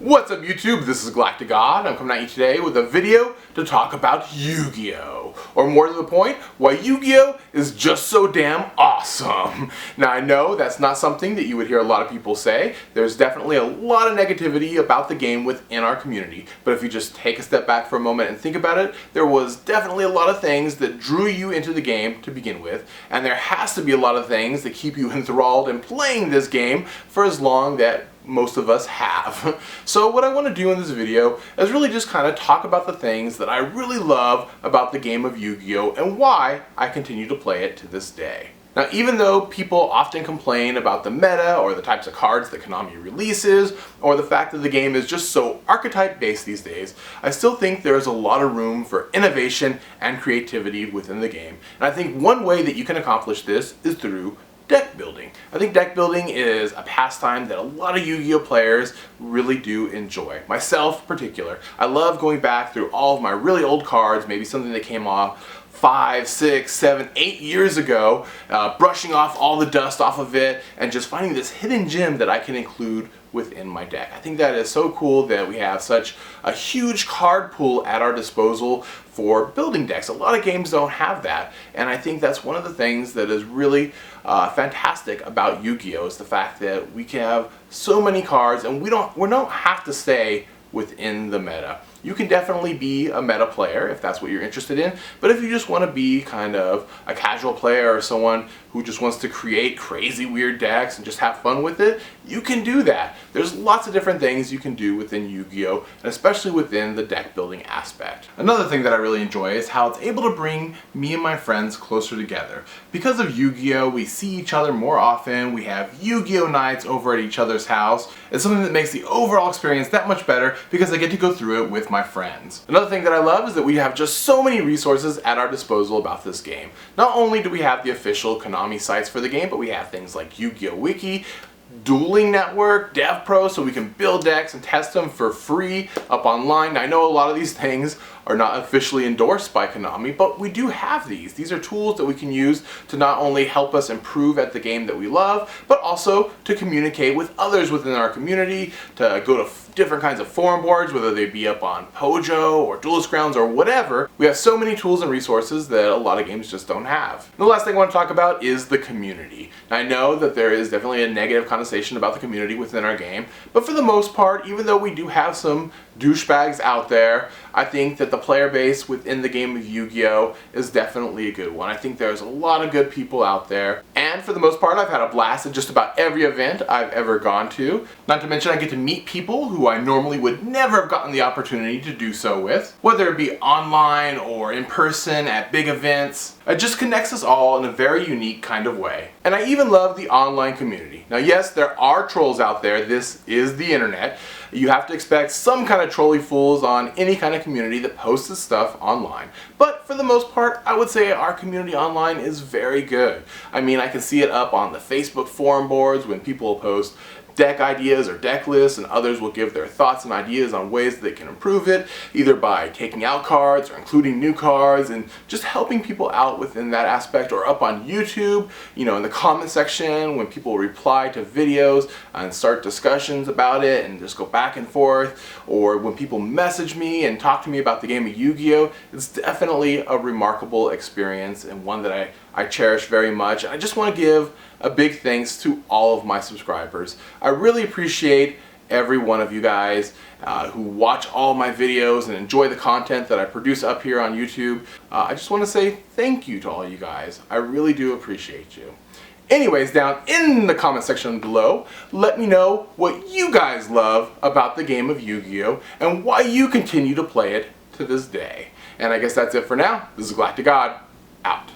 What's up YouTube? This is GalacticGod. I'm coming at you today with a video to talk about Yugioh. Or more to the point, why Yugioh is just so damn awesome. Now I know that's not something that you would hear a lot of people say. There's definitely a lot of negativity about the game within our community. But if you just take a step back for a moment and think about it, there was definitely a lot of things that drew you into the game to begin with. And there has to be a lot of things that keep you enthralled in playing this game for as long that most of us have. So what I want to do in this video is really just kind of talk about the things that I really love about the game of Yugioh and why I continue to play it to this day. Now, even though people often complain about the meta or the types of cards that Konami releases or the fact that the game is just so archetype based these days, I still think there's a lot of room for innovation and creativity within the game. And I think one way that you can accomplish this is through deck building. I think deck building is a pastime that a lot of Yu-Gi-Oh players really do enjoy. Myself in particular. I love going back through all of my really old cards, maybe something that came off 5, 6, 7, 8 years ago, brushing off all the dust off of it and just finding this hidden gem that I can include within my deck. I think that is so cool that we have such a huge card pool at our disposal for building decks. A lot of games don't have that, and I think that's one of the things that is really fantastic about Yu-Gi-Oh! Is the fact that we can have so many cards and we don't have to stay within the meta. You can definitely be a meta player if that's what you're interested in, but if you just want to be kind of a casual player or someone who just wants to create crazy weird decks and just have fun with it, you can do that. There's lots of different things you can do within Yu-Gi-Oh! And especially within the deck building aspect. Another thing that I really enjoy is how it's able to bring me and my friends closer together. Because of Yu-Gi-Oh! We see each other more often, we have Yu-Gi-Oh! Nights over at each other's house. It's something that makes the overall experience that much better because I get to go through it with my friends. Another thing that I love is that we have just so many resources at our disposal about this game. Not only do we have the official Konami sites for the game, but we have things like Yu-Gi-Oh! Wiki, Dueling Network, DevPro, so we can build decks and test them for free up online. Now, I know a lot of these things are not officially endorsed by Konami, but we do have these. These are tools that we can use to not only help us improve at the game that we love, but also to communicate with others within our community, to go to different kinds of forum boards, whether they be up on Pojo or Duelist Grounds or whatever. We have so many tools and resources that a lot of games just don't have. And the last thing I want to talk about is the community. Now, I know that there is definitely a negative connotation about the community within our game, but for the most part, even though we do have some douchebags out there, I think that the player base within the game of Yu-Gi-Oh! Is definitely a good one. I think there's a lot of good people out there, and for the most part I've had a blast at just about every event I've ever gone to. Not to mention I get to meet people who I normally would never have gotten the opportunity to do so with, whether it be online or in person at big events. It just connects us all in a very unique kind of way. And I even love the online community. Now yes, there are trolls out there. This is the internet. You have to expect some kind of trolly fools on any kind of community that posts this stuff online. But for the most part, I would say our community online is very good. I mean, I can see it up on the Facebook forum boards when people post deck ideas or deck lists, and others will give their thoughts and ideas on ways that they can improve it, either by taking out cards or including new cards and just helping people out within that aspect, or up on YouTube, you know, in the comment section when people reply to videos and start discussions about it and just go back and forth, or when people message me and talk to me about the game of Yu-Gi-Oh! It's definitely a remarkable experience and one that I cherish very much. And I just want to give a big thanks to all of my subscribers. I really appreciate every one of you guys who watch all my videos and enjoy the content that I produce up here on YouTube. I just want to say thank you to all you guys. I really do appreciate you. Anyways, down in the comment section below, let me know what you guys love about the game of Yu-Gi-Oh! And why you continue to play it to this day. And I guess that's it for now. This is GalacticGod, out.